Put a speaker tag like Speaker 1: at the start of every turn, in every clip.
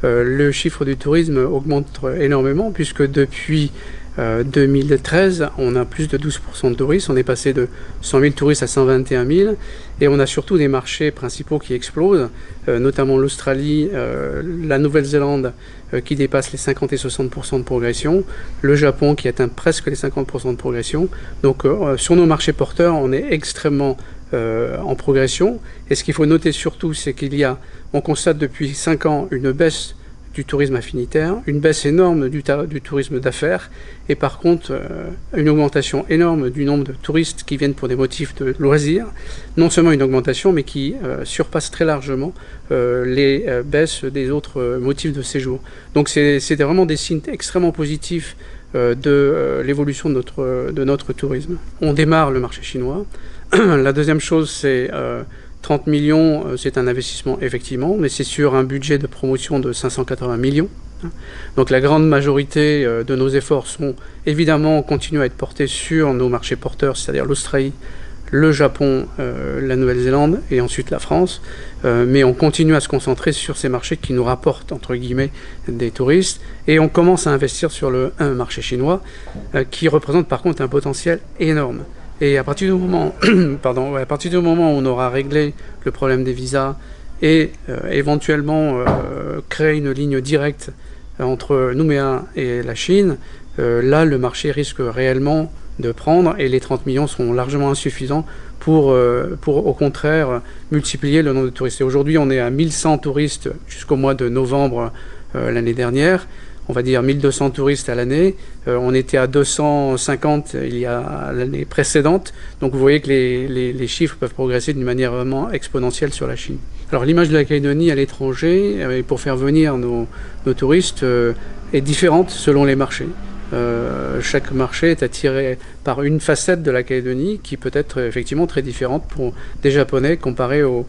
Speaker 1: Le chiffre du tourisme augmente énormément puisque depuis 2013, on a plus de 12% de touristes. On est passé de 100 000 touristes à 121 000. Et on a surtout des marchés principaux qui explosent, notamment l'Australie, la Nouvelle-Zélande qui dépasse les 50 et 60% de progression, le Japon qui atteint presque les 50% de progression. Donc sur nos marchés porteurs, on est extrêmement en progression. Et ce qu'il faut noter surtout, c'est on constate depuis 5 ans une baisse du tourisme affinitaire, une baisse énorme du tourisme d'affaires et par contre une augmentation énorme du nombre de touristes qui viennent pour des motifs de loisirs. Non seulement une augmentation, mais qui surpasse très largement les baisses des autres motifs de séjour. Donc c'est vraiment des signes extrêmement positifs de l'évolution de notre tourisme. On démarre le marché chinois. La deuxième chose, c'est 30 millions, c'est un investissement effectivement, mais c'est sur un budget de promotion de 580 millions. Donc la grande majorité de nos efforts sont évidemment continuent à être portés sur nos marchés porteurs, c'est-à-dire l'Australie, le Japon, la Nouvelle-Zélande et ensuite la France. Mais on continue à se concentrer sur ces marchés qui nous rapportent, entre guillemets, des touristes. Et on commence à investir sur le marché chinois, qui représente par contre un potentiel énorme. Et à partir du moment, à partir du moment où on aura réglé le problème des visas et éventuellement créer une ligne directe entre Nouméa et la Chine, là le marché risque réellement de prendre et les 30 millions seront largement insuffisants pour au contraire multiplier le nombre de touristes. Et aujourd'hui on est à 1100 touristes jusqu'au mois de novembre l'année dernière. On va dire 1200 touristes à l'année. On était à 250 il y a l'année précédente. Donc vous voyez que les chiffres peuvent progresser d'une manière vraiment exponentielle sur la Chine. Alors l'image de la Calédonie à l'étranger, pour faire venir nos touristes, est différente selon les marchés. Chaque marché est attiré par une facette de la Calédonie qui peut être effectivement très différente pour des Japonais comparé au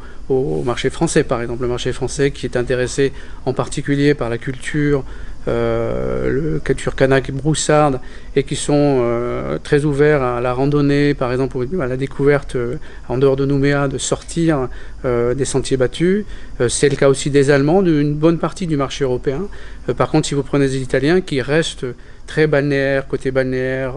Speaker 1: marché français, par exemple. Le marché français qui est intéressé en particulier par la culture, le culture kanak et broussarde et qui sont très ouverts à la randonnée, par exemple à la découverte en dehors de Nouméa, de sortir des sentiers battus. C'est le cas aussi des Allemands, d'une bonne partie du marché européen. Par contre, si vous prenez des Italiens qui restent très balnéaires, côté balnéaire,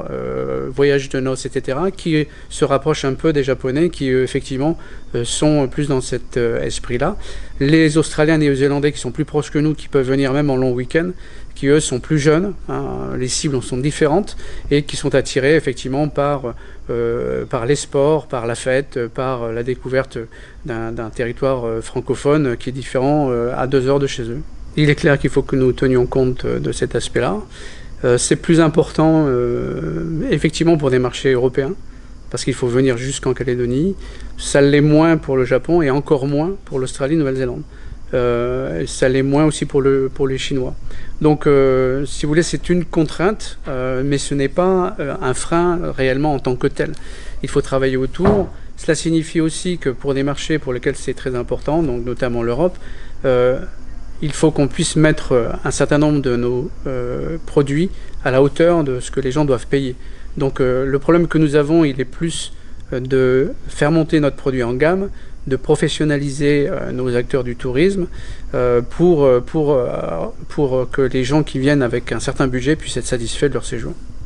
Speaker 1: voyage de noces, etc., qui se rapprochent un peu des Japonais qui effectivement sont plus dans cet esprit-là. Les Australiens et Néo-Zélandais qui sont plus proches que nous, qui peuvent venir même en long week-end, qui eux sont plus jeunes, hein, les cibles sont différentes et qui sont attirés effectivement par les sports, par la fête, par la découverte d'un territoire francophone qui est différent à 2 heures de chez eux. Il est clair qu'il faut que nous tenions compte de cet aspect-là. C'est plus important effectivement pour des marchés européens, parce qu'il faut venir jusqu'en Calédonie. Ça l'est moins pour le Japon et encore moins pour l'Australie et Nouvelle-Zélande. Ça l'est moins aussi pour les Chinois. Donc si vous voulez, c'est une contrainte, mais ce n'est pas un frein réellement en tant que tel. Il faut travailler autour. Cela signifie aussi que pour des marchés pour lesquels c'est très important, donc notamment l'Europe, il faut qu'on puisse mettre un certain nombre de nos produits à la hauteur de ce que les gens doivent payer. Donc le problème que nous avons, il est plus de faire monter notre produit en gamme, de professionnaliser nos acteurs du tourisme pour que les gens qui viennent avec un certain budget puissent être satisfaits de leur séjour.